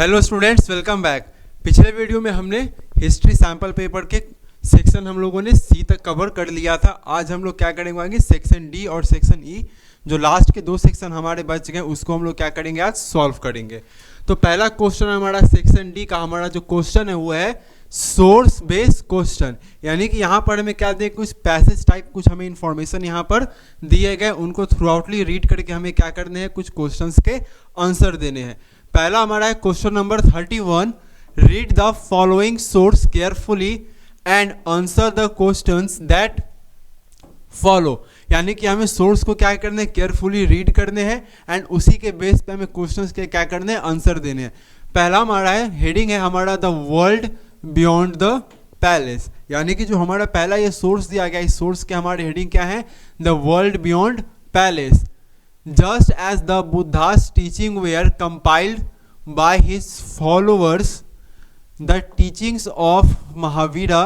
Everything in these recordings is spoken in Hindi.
Hello students, welcome back. पिछले वीडियो में हमने हिस्ट्री सैम्पल पेपर के सेक्शन हम लोगों ने सी तक कवर कर लिया था। आज हम लोग क्या करेंगे, सेक्शन डी और सेक्शन ई, जो लास्ट के दो सेक्शन हमारे बच गए उसको हम लोग क्या करेंगे, आज सॉल्व करेंगे। तो पहला क्वेश्चन हमारा सेक्शन डी का हमारा जो क्वेश्चन है वो है सोर्स बेस्ड क्वेश्चन, यानी कि यहाँ पर हमें क्या दे, कुछ पैसेज टाइप कुछ हमें इंफॉर्मेशन यहाँ पर दिए गए, उनको थ्रू आउटली रीड करके हमें क्या करने हैं, कुछ क्वेश्चंस के आंसर देने हैं। पहला हमारा है question number 31, read the following source carefully and answer the questions that follow, यानी कि हमें सोर्स को क्या करना है, केयरफुली रीड करने हैं एंड उसी के बेस पे हमें क्वेश्चंस के क्या करने हैं, आंसर देने हैं। पहला हमारा है, हेडिंग है हमारा the world beyond the palace, यानी कि जो हमारा पहला ये सोर्स दिया गया, इस सोर्स के हमारे हेडिंग क्या है, the world beyond palace. Just as the Buddha's teaching were compiled by his followers, the teachings of Mahavira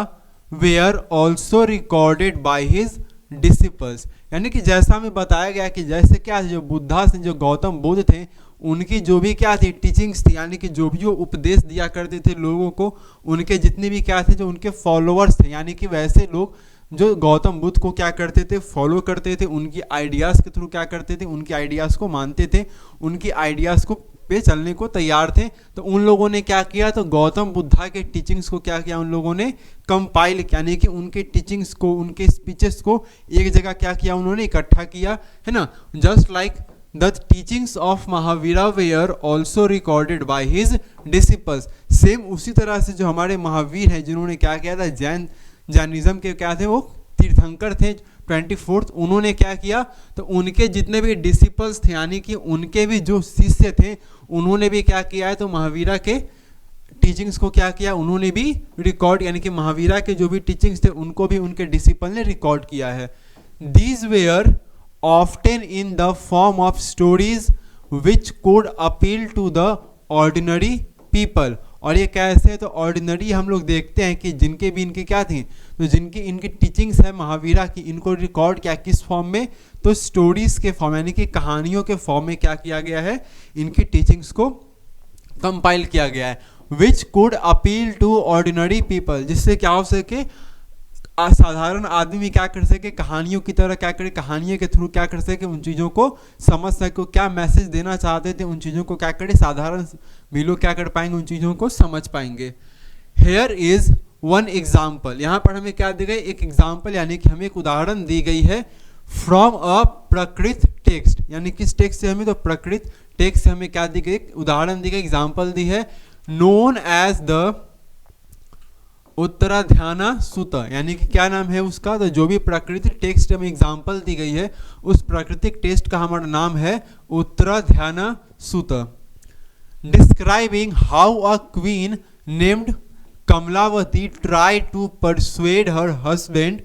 were also recorded by his disciples, यानी कि जैसा हमें बताया गया कि जैसे क्या जो बुद्धा से जो गौतम बुद्ध थे उनकी जो भी क्या थी टीचिंग्स थी, यानी कि जो भी वो उपदेश दिया करते थे लोगों को, उनके जितने भी क्या थे जो उनके फॉलोअर्स थे, यानी कि वैसे लोग जो गौतम बुद्ध को क्या करते थे, फॉलो करते थे, उनकी आइडियाज़ के थ्रू क्या करते थे, उनकी आइडियाज़ को मानते थे, उनकी आइडियाज़ को पे चलने को तैयार थे। तो उन लोगों ने क्या किया, तो गौतम बुद्धा के टीचिंग्स को क्या किया, उन लोगों ने कंपाइल किया, यानी कि उनके टीचिंग्स को, उनके स्पीचेस को एक जगह क्या किया, उन्होंने इकट्ठा किया, है ना। Just like the teachings of Mahavira were also recorded by his disciples, same उसी तरह से जो हमारे महावीर हैं जिन्होंने क्या किया था, जैनिज्म के क्या थे, वो तीर्थंकर थे 24th, उन्होंने क्या किया, तो उनके जितने भी डिसिपल्स थे, यानी कि उनके भी जो शिष्य थे, उन्होंने भी क्या किया है, तो महावीरा के टीचिंग्स को क्या किया, उन्होंने भी रिकॉर्ड, यानी कि महावीरा के जो भी टीचिंग्स थे उनको भी उनके डिसिपल ने रिकॉर्ड किया है। These were often in the form of stories which could appeal to the ordinary people, और ये कैसे है, तो ऑर्डिनरी हम लोग देखते हैं कि जिनके भी इनके क्या थी, तो जिनकी इनकी टीचिंग्स है महावीरा की, इनको रिकॉर्ड क्या किस फॉर्म में, तो स्टोरीज के फॉर्म, यानी कि कहानियों के फॉर्म में क्या किया गया है, इनकी टीचिंग्स को कंपाइल किया गया है। Which could appeal to ordinary people, जिससे क्या हो सके, साधारण आदमी क्या कर सके, कहानियों की तरह क्या करे, कहानियों के थ्रू क्या कर सके, उन चीज़ों को समझ सके, क्या मैसेज देना चाहते थे उन चीज़ों को क्या करे, साधारण भी लोग क्या कर पाएंगे, उन चीज़ों को समझ पाएंगे। हेयर इज वन एग्जाम्पल, यहाँ पर हमें क्या दी गई, एक एग्जाम्पल, यानी कि हमें एक उदाहरण दी गई है फ्रॉम अ प्रकृत टेक्स्ट, यानी किस टेक्स्ट से हमें, तो प्रकृत टेक्स्ट से हमें क्या दी गई, उदाहरण दी गई, एग्जाम्पल दी है, नोन एज द उत्तराध्याना सुत, यानी कि क्या नाम है उसका, तो जो भी प्राकृतिक टेक्स्ट में एग्जाम्पल दी गई है उस प्राकृतिक टेक्स्ट का हमारा नाम है Uttaradhyana Sut. Describing how a queen named Kamalavati try to persuade her husband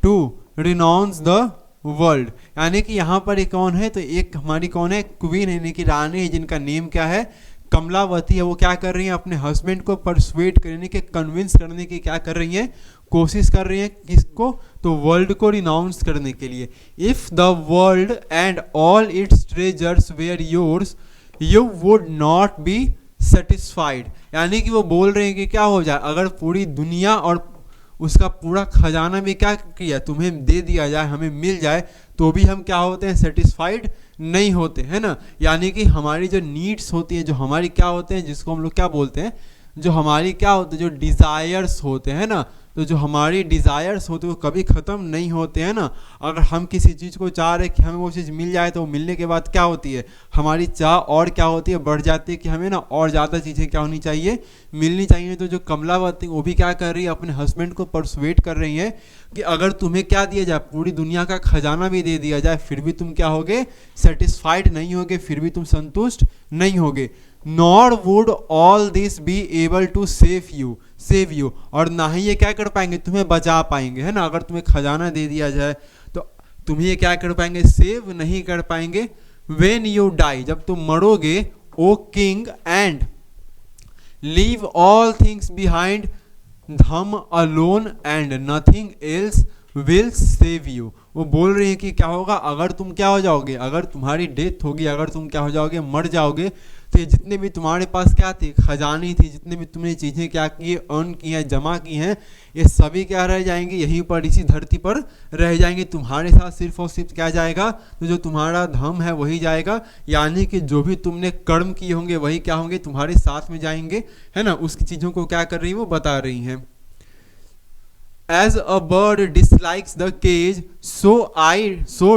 to renounce the world, यानी कि यहाँ पर एक कौन है, तो एक हमारी कौन है, क्वीन है, यानी कि रानी है, जिनका नेम क्या है, कमलावती है। वो क्या कर रही है, अपने हस्बैंड को परसुएड करने के, कन्विंस करने की क्या कर रही है, कोशिश कर रही है, किसको, तो वर्ल्ड को रिनाउंस करने के लिए। If the world and all its treasures were yours you would not be satisfied, यानी कि वो बोल रहे हैं कि क्या हो जाए, अगर पूरी दुनिया और उसका पूरा खजाना भी क्या किया, तुम्हें दे दिया जाए, हमें मिल जाए, तो भी हम क्या होते हैं, सेटिस्फाइड नहीं होते, है ना। यानी कि हमारी जो नीड्स होती है, जो हमारी क्या होते हैं, जिसको हम लोग क्या बोलते हैं, जो हमारी क्या होते हैं, जो डिज़ायर्स होते हैं ना, तो जो हमारी डिज़ायर्स होते हैं वो कभी ख़त्म नहीं होते हैं ना। अगर हम किसी चीज़ को चाह रहे हैं कि हमें वो चीज़ मिल जाए, तो मिलने के बाद क्या होती है, हमारी चाह और क्या होती है, बढ़ जाती है कि हमें ना और ज़्यादा चीज़ें क्या होनी चाहिए, मिलनी चाहिए। तो जो कमलावती वो भी क्या कर रही है, अपने हस्बैंड को परसुएट कर रही है कि अगर तुम्हें क्या दिया जाए, पूरी दुनिया का खजाना भी दे दिया जाए, फिर भी तुम क्या होगे, सेटिस्फाइड नहीं होगे, फिर भी तुम संतुष्ट नहीं होगे। Nor would all this be able to save you, और ना ही ये क्या कर पाएंगे, तुम्हें बचा पाएंगे, है ना। अगर तुम्हें खजाना दे दिया जाए तो तुम्हें ये क्या कर पाएंगे, सेव नहीं कर पाएंगे। व्हेन यू डाई, जब तुम मरोगे, O king, and leave all things behind, dhamma alone and nothing else will save you, वो बोल रही है कि क्या होगा अगर तुम क्या हो जाओगे, अगर तुम्हारी डेथ होगी, अगर तुम क्या हो जाओगे, मर जाओगे, तो ये जितने भी तुम्हारे पास क्या थी, खजानी थी, जितने भी तुमने चीज़ें क्या की, अर्न की हैं, जमा की हैं, ये सभी क्या रह जाएंगी, यहीं पर इसी धरती पर रह जाएंगे। तुम्हारे साथ सिर्फ और सिर्फ क्या जाएगा, तो जो तुम्हारा धर्म है वही जाएगा, यानी कि जो भी तुमने कर्म किए होंगे वही क्या होंगे, तुम्हारे साथ में जाएंगे, है ना। उसकी चीज़ों को क्या कर रही है, वो बता रही हैं। As a bird dislikes the cage, so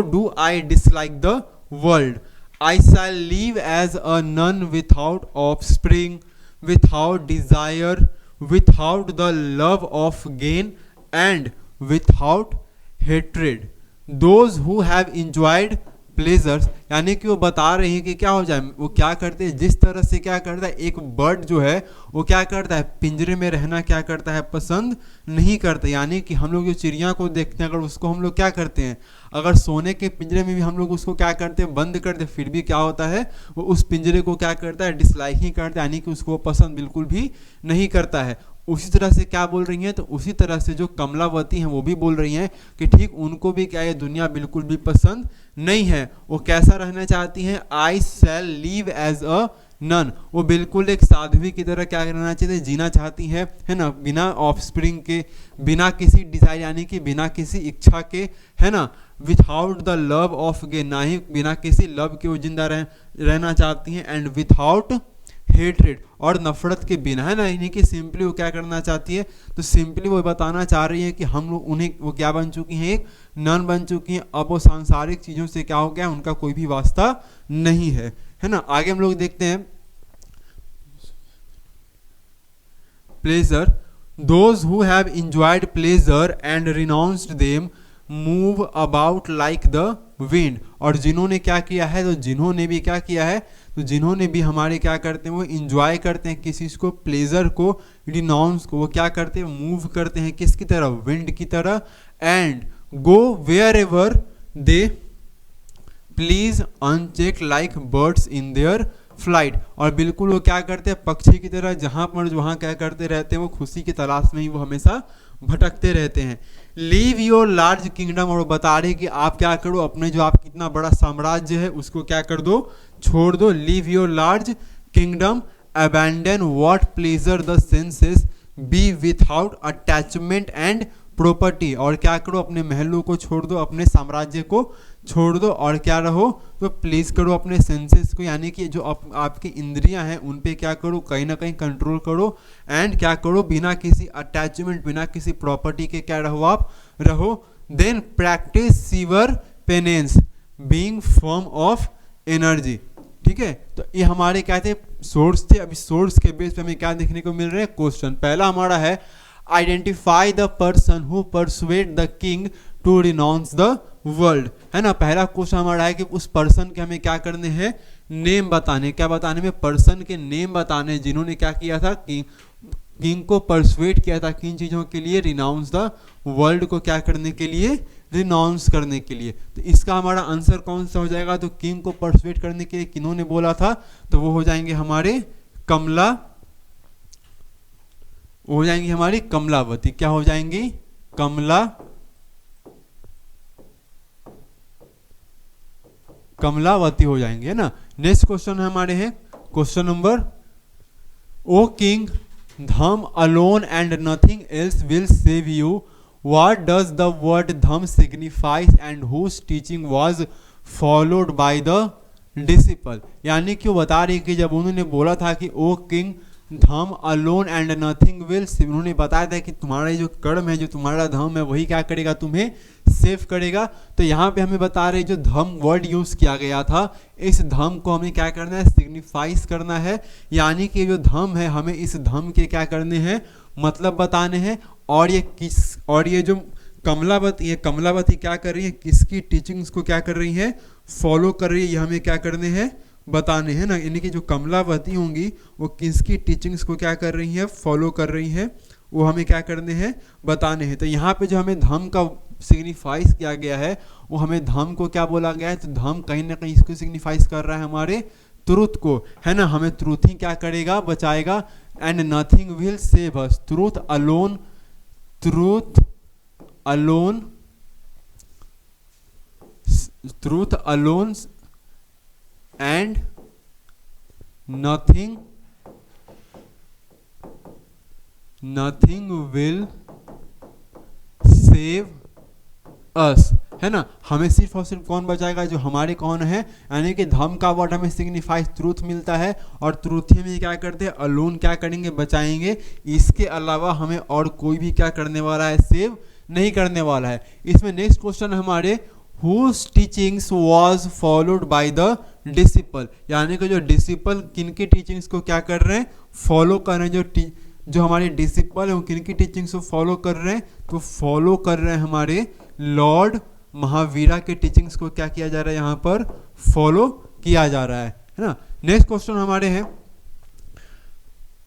do I dislike the world. I shall live as a nun without offspring, without desire, without the love of gain, and without hatred. Those who have enjoyed pleasures, यानी कि वो बता रही हैं कि क्या हो जाए, वो क्या करते हैं, जिस तरह से क्या करता है एक बर्ड जो है वो क्या करता है, पिंजरे में रहना क्या करता है, पसंद नहीं करता। यानी कि हम लोग जो चिड़िया को देखते हैं, अगर उसको हम लोग क्या करते हैं, अगर सोने के पिंजरे में भी हम लोग उसको क्या करते हैं, बंद करते हैं, फिर भी क्या होता है, वो उस पिंजरे को क्या करता है, डिसलाइक ही करता है, यानी कि उसको पसंद बिल्कुल भी नहीं करता है। उसी तरह से क्या बोल रही हैं, तो उसी तरह से जो कमलावती हैं वो भी बोल रही हैं कि ठीक उनको भी क्या ये दुनिया बिल्कुल भी पसंद नहीं है। वो कैसा रहना चाहती हैं, आई शैल लीव एज अ नन, वो बिल्कुल एक साध्वी की तरह क्या रहना चाहती, जीना चाहती है ना, बिना ऑफस्प्रिंग के, बिना किसी डिजायर यानी कि बिना किसी इच्छा के, है ना, without the love of gay, ना ही बिना किसी लव के वो जिंदा रहना चाहती हैं, एंड विथआउट हेट्रेड, और नफरत के बिना, है ना। यानी कि सिंपली वो क्या करना चाहती है, तो सिंपली वो बताना चाह रही है कि हम लोग उन्हें, वो क्या बन चुकी हैं, एक नन बन चुकी हैं। अब वो सांसारिक चीज़ों से क्या हो गया, उनका कोई भी वास्ता नहीं है ना। आगे हम लोग देखते हैं pleasure, those who have enjoyed pleasure and renounced them move about like the wind, और जिन्होंने क्या किया है, तो जिन्होंने भी क्या किया है, तो जिन्होंने भी हमारे क्या करते हैं, वो इंजॉय करते हैं किसी को, प्लेजर को, रिनाउंस को, वो क्या करते हैं, मूव करते हैं किसकी तरह, विंड की तरह, and go wherever they please unchecked like birds in their flight, और बिल्कुल वो क्या करते हैं, पक्षी की तरह, जहाँ पर वहाँ क्या करते रहते हैं, वो खुशी की तलाश में ही वो हमेशा भटकते रहते हैं। लीव योर लार्ज किंगडम, और बता रहे कि आप क्या करो, अपने जो आप कितना बड़ा साम्राज्य है उसको क्या कर दो, छोड़ दो। Leave your large kingdom, abandon what pleasure the senses, be without attachment and property, और क्या करो, अपने महलों को छोड़ दो, अपने साम्राज्य को छोड़ दो, और क्या रहो, तो प्लीज करो अपने सेंसेस को, यानी कि जो आपकी इंद्रियां हैं उन पे क्या करो, कहीं ना कहीं कंट्रोल करो, एंड क्या करो, बिना किसी अटैचमेंट, बिना किसी प्रॉपर्टी के क्या रहो, आप रहो। Then practice severe penance being form of energy, ठीक है। तो ये हमारे क्या थे, सोर्स थे। अभी सोर्स के बेस पे हमें क्या देखने को मिल रहे हैं, क्वेश्चन। पहला हमारा है identify the person who persuade the king to renounce the world, है ना। पहला क्वेश्चन हमारा है कि उस पर्सन के हमें क्या करने हैं, नेम बताने, क्या बताने में, पर्सन के नेम बताने, जिन्होंने क्या किया था, किंग को परसुएट किया था किन चीज़ों के लिए, रिनाउंस द वर्ल्ड को क्या करने के लिए, रिनाउंस करने के लिए। तो इसका हमारा आंसर कौन सा हो जाएगा, तो किंग को परसुएट करने के लिए किन्होंने बोला था, तो वो हो जाएंगे हमारे कमला, हो जाएंगी हमारी कमलावती, क्या हो जाएंगी, कमलावती हो जाएंगे, है ना। नेक्स्ट क्वेश्चन हमारे हैं question number, O king dhamma alone and nothing else will save you, what does the word dhamma signifies and whose teaching was followed by the disciple, यानी कि वो बता रही कि जब उन्होंने बोला था कि ओ king dhamma alone and nothing will, उन्होंने बताया था कि तुम्हारा जो कर्म है, जो तुम्हारा धम है, वही क्या करेगा, तुम्हें सेव करेगा। तो यहाँ पे हमें बता रहे जो धम वर्ड यूज किया गया था, इस धम को हमें क्या करना है, सिग्निफाइज करना है, यानी कि जो धम है हमें इस धम के क्या करने हैं, मतलब बताने हैं। और ये जो कमलावती क्या कर रही है, किसकी टीचिंग्स को क्या कर रही है, फॉलो कर रही है, ये हमें क्या करने हैं, बताने हैं ना। यानी कि जो कमलावती होंगी वो किसकी टीचिंग्स को क्या कर रही है, फॉलो कर रही है, वो हमें क्या करने हैं, बताने हैं। तो यहाँ पे जो हमें धम का सिग्निफाइज किया गया है, वो हमें धम को क्या बोला गया है, तो धम कहीं ना कहीं इसको सिग्निफाइज कर रहा है हमारे ट्रूथ को, है ना। हमें ट्रूथ ही क्या करेगा, बचाएगा, and nothing will save us, truth alone truth alone and nothing will save us, है ना। हमें सिर्फ और सिर्फ कौन बचाएगा, जो हमारे कौन है, यानी कि धम का वर्ड हमें सिग्निफाइज ट्रूथ मिलता है, और ट्रूथ ही में क्या करते हैं, अलोन क्या करेंगे, बचाएंगे। इसके अलावा हमें और कोई भी क्या करने वाला है, सेव नहीं करने वाला है। इसमें नेक्स्ट क्वेश्चन हमारे whose teachings was followed by the disciple, यानी कि जो डिसिपल किनकी टीचिंग्स को क्या कर रहे हैं, फॉलो कर रहे हैं। जो हमारे डिसिपल है वो किनकी टीचिंग्स को फॉलो कर रहे हैं, तो फॉलो कर रहे हैं हमारे लॉर्ड महावीरा के टीचिंग्स को क्या किया जा रहा है, यहाँ पर फॉलो किया जा रहा है ना। नेक्स्ट क्वेश्चन हमारे हैं,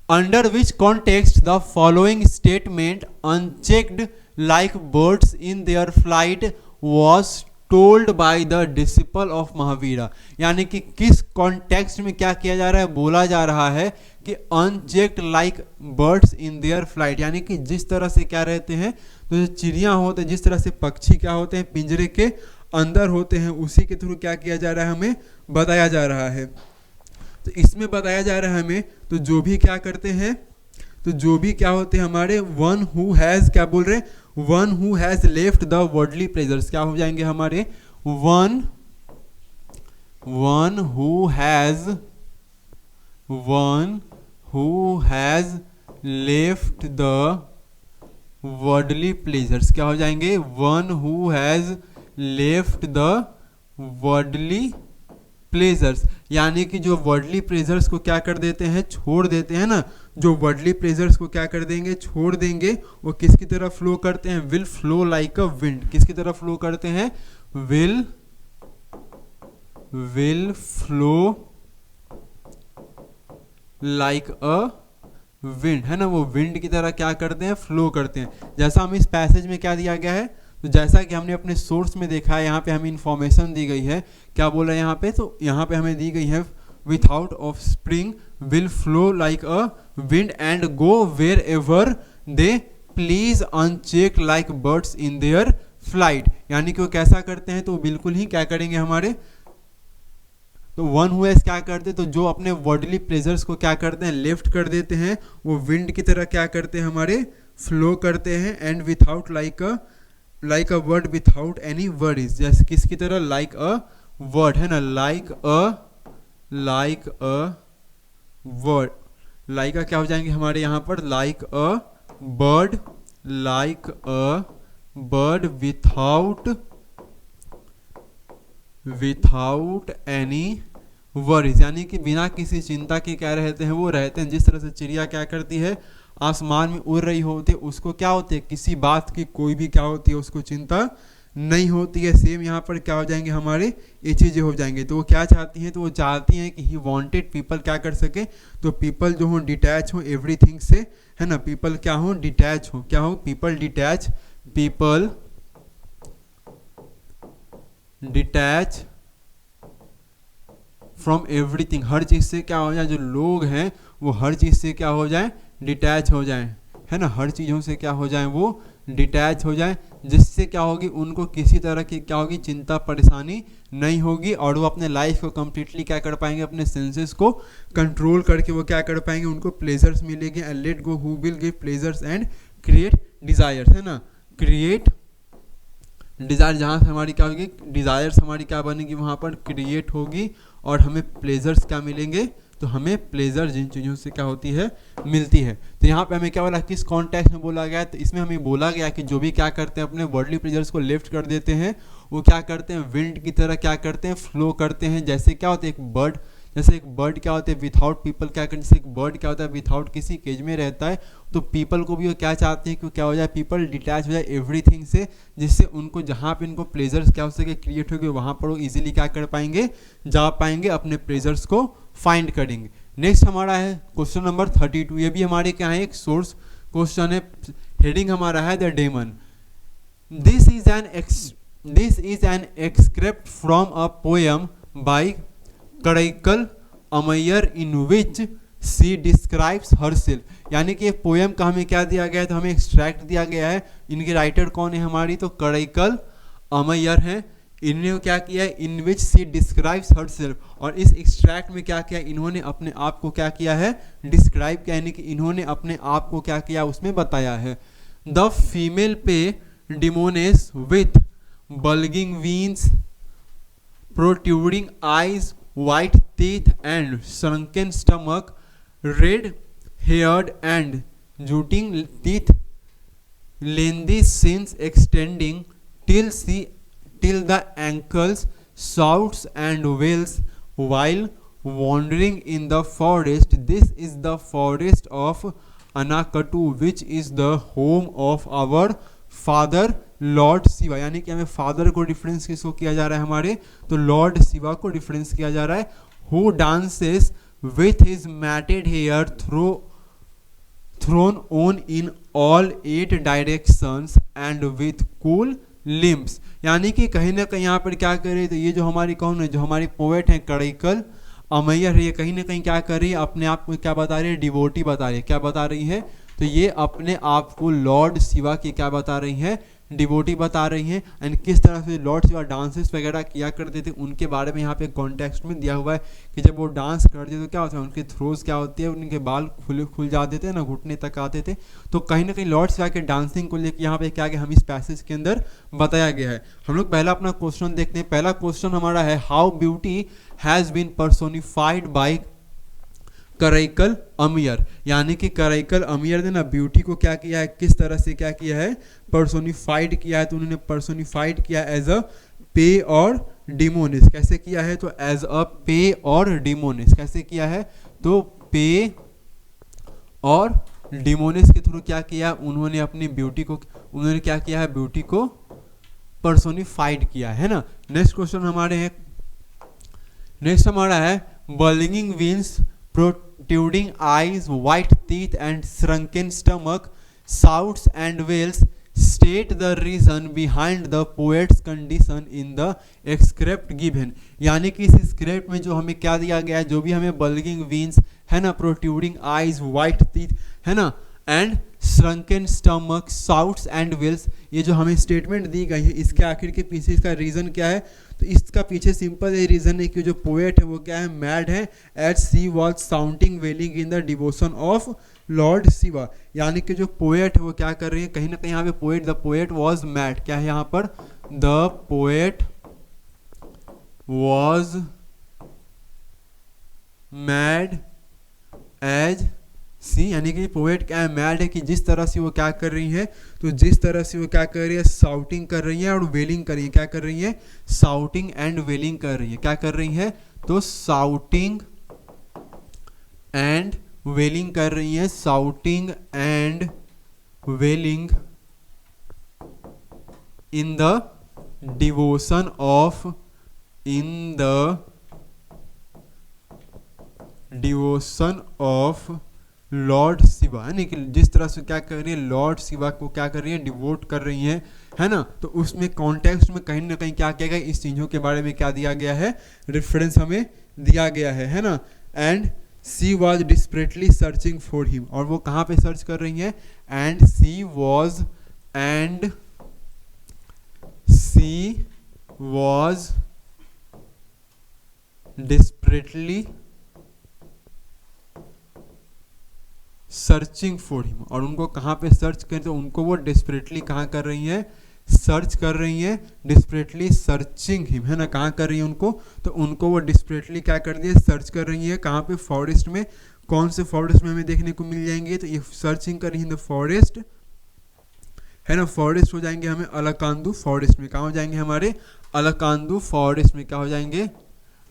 under which context the following statement unchecked like birds in their flight was told by the disciple of Mahavira, यानी कि किस कॉन्टेक्स्ट में क्या किया जा रहा है, बोला जा रहा है कि unchecked like birds in their flight, यानी कि जिस तरह से क्या रहते हैं, तो जो चिड़िया होते हैं, जिस तरह से पक्षी क्या होते हैं, पिंजरे के अंदर होते हैं, उसी के थ्रू क्या किया जा रहा है, हमें बताया जा रहा है। तो इसमें बताया जा रहा है हमें, तो जो भी क्या करते हैं, तो जो भी क्या होते हैं हमारे, वन हु हैज़, क्या बोल रहे हैं, one who has left the worldly pleasures, क्या हो जाएंगे हमारे, one who has left the worldly pleasures, क्या हो जाएंगे, one who has left the worldly pleasures, यानी कि जो वर्ल्डली प्लेजर्स को क्या कर देते हैं, छोड़ देते हैं ना, जो वर्ल्डली प्लेजर्स को क्या कर देंगे, छोड़ देंगे, वो किसकी तरफ फ्लो करते हैं, will flow like a wind, किसकी तरफ फ्लो करते हैं, will flow like a wind, है ना, वो विंड की तरह क्या करते हैं, फ्लो करते हैं। जैसा हम इस पैसेज में क्या दिया गया है, तो जैसा कि हमने अपने सोर्स में देखा है, यहाँ पे हमें इंफॉर्मेशन दी गई है, क्या बोल रहा है यहाँ पे, तो यहाँ पे हमें दी गई है, without offspring will flow like a wind and go wherever they please unchecked like birds in their flight, यानी कि वो कैसा करते हैं, तो बिल्कुल ही क्या करेंगे हमारे, तो वन हु हैज़ क्या करते हैं, तो जो अपने वर्ल्डली प्लेजर्स को क्या करते हैं, लेफ्ट कर देते हैं, वो विंड की तरह क्या करते हैं हमारे, फ्लो करते हैं, and without like a word without any worries, जैसे किसकी तरह, लाइक अ वर्ड, है ना, लाइक अ वर्ड, लाइक क्या हो जाएंगे हमारे यहाँ पर, like a bird without any worries, यानी कि बिना किसी चिंता के क्या रहते हैं, वो रहते हैं। जिस तरह से चिड़िया क्या करती है, आसमान में उड़ रही होती है, उसको क्या होती है, किसी बात की कोई भी क्या होती है, उसको चिंता नहीं होती है। सेम यहाँ पर क्या हो जाएंगे हमारे, ये चीज़ें हो जाएंगे। तो वो क्या चाहती हैं, तो वो चाहती हैं कि ही वांटेड पीपल क्या कर सके, तो पीपल जो हो डिटैच हो एवरीथिंग से, है ना, पीपल क्या हो, डिटैच हो, क्या हो, पीपल डिटैच फ्रॉम एवरीथिंग, हर चीज़ से क्या हो जाए, जो लोग हैं वो हर चीज़ से क्या हो जाए, डिटैच हो जाए, है ना, हर चीज़ों से क्या हो जाए, वो डिटैच हो जाए, जिससे क्या होगी, उनको किसी तरह की क्या होगी, चिंता परेशानी नहीं होगी, और वो अपने लाइफ को कम्प्लीटली क्या कर पाएंगे, अपने सेंसेस को कंट्रोल करके वो क्या कर पाएंगे, उनको प्लेजर्स मिलेंगे। And let go who will give pleasures and create desires, है ना, क्रिएट डिज़ायर, जहाँ से हमारी क्या होगी, डिज़ायर्स हमारी क्या बनेगी, वहाँ पर क्रिएट होगी, और हमें प्लेजर्स क्या मिलेंगे, तो हमें प्लेजर जिन चीज़ों से क्या होती है, मिलती है। तो यहाँ पे हमें क्या बोला, किस कॉन्टेक्स्ट में बोला गया, तो इसमें हमें बोला गया कि जो भी क्या करते हैं, अपने वर्ल्डली प्लेजर्स को लेफ्ट कर देते हैं, वो क्या करते हैं, विंड की तरह क्या करते हैं, फ्लो करते हैं। जैसे क्या होता है, एक बर्ड, जैसे एक बर्ड क्या होता है, विथआउट पीपल क्या करते हैं, जैसे एक बर्ड क्या होता है, विथआउट किसी केज में रहता है, तो पीपल को भी वो क्या चाहते हैं कि क्या हो जाए, पीपल डिटैच हो जाए एवरीथिंग से, जिससे उनको जहाँ पे इनको प्लेजर्स क्या हो सके, क्रिएट होगी, वहाँ पर वो इजीली क्या कर पाएंगे, जा पाएंगे, अपने प्लेजर्स को फाइंड करेंगे। नेक्स्ट हमारा है क्वेश्चन नंबर 32, ये भी हमारे क्या है, एक सोर्स क्वेश्चन है, हेडिंग हमारा है the demon. This is an excerpt from a poem by Karaikal Ammaiyar in which she describes herself, यानी कि पोएम का हमें क्या दिया गया है, तो हमें एक्सट्रैक्ट दिया गया है। इनके राइटर कौन है हमारी, तो कड़ैकल अमैयर हैं। इन्होंने क्या किया है, इन विच सी डिस्क्राइब्स हरसेल्फ, और इस एक्सट्रैक्ट में क्या किया, इन्होंने अपने आप को क्या किया है, डिस्क्राइब किया, यानी कि इन्होंने अपने आप को क्या किया, उसमें बताया है। द फीमेल पे demoness with bulging veins, protruding eyes, white teeth and shrunken stomach, red haired and jutting teeth, lengthy shins extending till the ankles, shouts and wails while wandering in the forest. This is the forest of Anakatu, which is the home of our father Lord Shiva, यानी कि हमें फादर को डिफरेंस किसको किया जा रहा है हमारे, तो लॉर्ड शिवा को डिफरेंस किया जा रहा है। Who dances with his matted hair thrown on in all 8 directions and with cool limbs, यानी कि कहीं ना कहीं यहाँ पर क्या कर रही है, तो ये जो हमारी कौन है, जो हमारी पोएट है कड़ैकल अमैयर है, ये कहीं ना कहीं क्या कर रही है, अपने आप को क्या बता रही है, डिवोटी बता रही है। क्या बता रही है, तो ये अपने आप को लॉर्ड शिवा की क्या बता रही है, डिवोटी बता रही हैं। एंड किस तरह से लॉर्ड शिवा डांसेस वगैरह किया करते थे उनके बारे में यहाँ पे कॉन्टेक्स्ट में दिया हुआ है कि जब वो डांस करते तो क्या होता है, उनके थ्रोज क्या होती है, उनके बाल खुल जाते थे ना, घुटने तक आते थे। तो कहीं ना कहीं लॉर्ड शिवा के डांसिंग को लेकर यहाँ पे क्या गया, हम इस पैसेज के अंदर बताया गया है। हम लोग पहला अपना क्वेश्चन देखते हैं। पहला क्वेश्चन हमारा है, how beauty has been personified by Karaikal Ammaiyar, यानी कि करैकल अमियर ने ना ब्यूटी को क्या किया है, किस तरह से क्या किया है, पर्सोनिफाइड किया है। तो उन्होंने पर्सोनिफाइड किया एज अ पे और डिमोनिस। कैसे किया है, तो एज अ पे और डिमोनिस। कैसे किया है, तो पे और डिमोनिस के थ्रू क्या किया, उन्होंने अपनी ब्यूटी को, उन्होंने क्या किया है, ब्यूटी को पर्सोनिफाइड किया है ना। नेक्स्ट क्वेश्चन हमारे हैं, नेक्स्ट हमारा है, bulging wings, protruding eyes, white teeth and shrunken stomach, shouts and wails state the reason behind the poet's condition in the excerpt given, यानी कि इस स्क्रिप्ट में जो हमें क्या दिया गया है, जो भी हमें बल्गिंग वीन्स है ना, प्रोट्रूडिंग आईज, वाइट टीथ है ना, and shrunken stomach, shouts and wails, ये जो हमें स्टेटमेंट दी गई है, इसके आखिर के पीछे इसका रीज़न क्या है, तो इसका पीछे सिंपल ये रीज़न है कि जो पोएट है वो क्या है, मैड है, at sea was sounding wailing in the devotion of Lord Shiva, यानी कि जो पोएट है वो क्या कर रही है, कहीं ना कहीं यहाँ पे poet, the poet was mad, क्या है यहाँ पर, the poet was mad as she, यानी कि पोएट क्या है, मैड है, कि जिस तरह से वो क्या कर रही है, तो जिस तरह से वो क्या कर रही है, साउटिंग कर रही है और वेलिंग कर रही है। क्या कर रही है, साउटिंग एंड वेलिंग कर रही है। क्या कर रही है, तो साउटिंग एंड वेलिंग कर रही है, shouting and wailing in the devotion of, in the devotion of Lord Shiva, यानी कि जिस तरह से क्या कर रही है, लॉर्ड शिवा को क्या कर रही है, डिवोट कर रही है ना। तो उसमें कॉन्टेक्स्ट में कहीं ना कहीं क्या किया गया, इस चीज़ों के बारे में क्या दिया गया है, रेफरेंस हमें दिया गया है ना। And she was desperately searching for him, और वो कहाँ पे सर्च कर रही है, and she was desperately searching for him, और उनको कहाँ पे सर्च करें, तो उनको वो डिस्परेटली कहाँ कर रही है, सर्च कर रही है, डिस्परेटली सर्चिंग हिम है ना, कहाँ कर रही है उनको, तो उनको वो डिस्परेटली क्या कर रही है, सर्च कर रही है, कहाँ पे, फॉरेस्ट में। कौन से फॉरेस्ट में हमें देखने को मिल जाएंगे, तो ये सर्चिंग कर रही है द फॉरेस्ट है ना, फॉरेस्ट हो जाएंगे हमें अलकांदू फॉरेस्ट में, कहाँ हो जाएंगे हमारे, अलकांदू फॉरेस्ट में, क्या हो जाएंगे,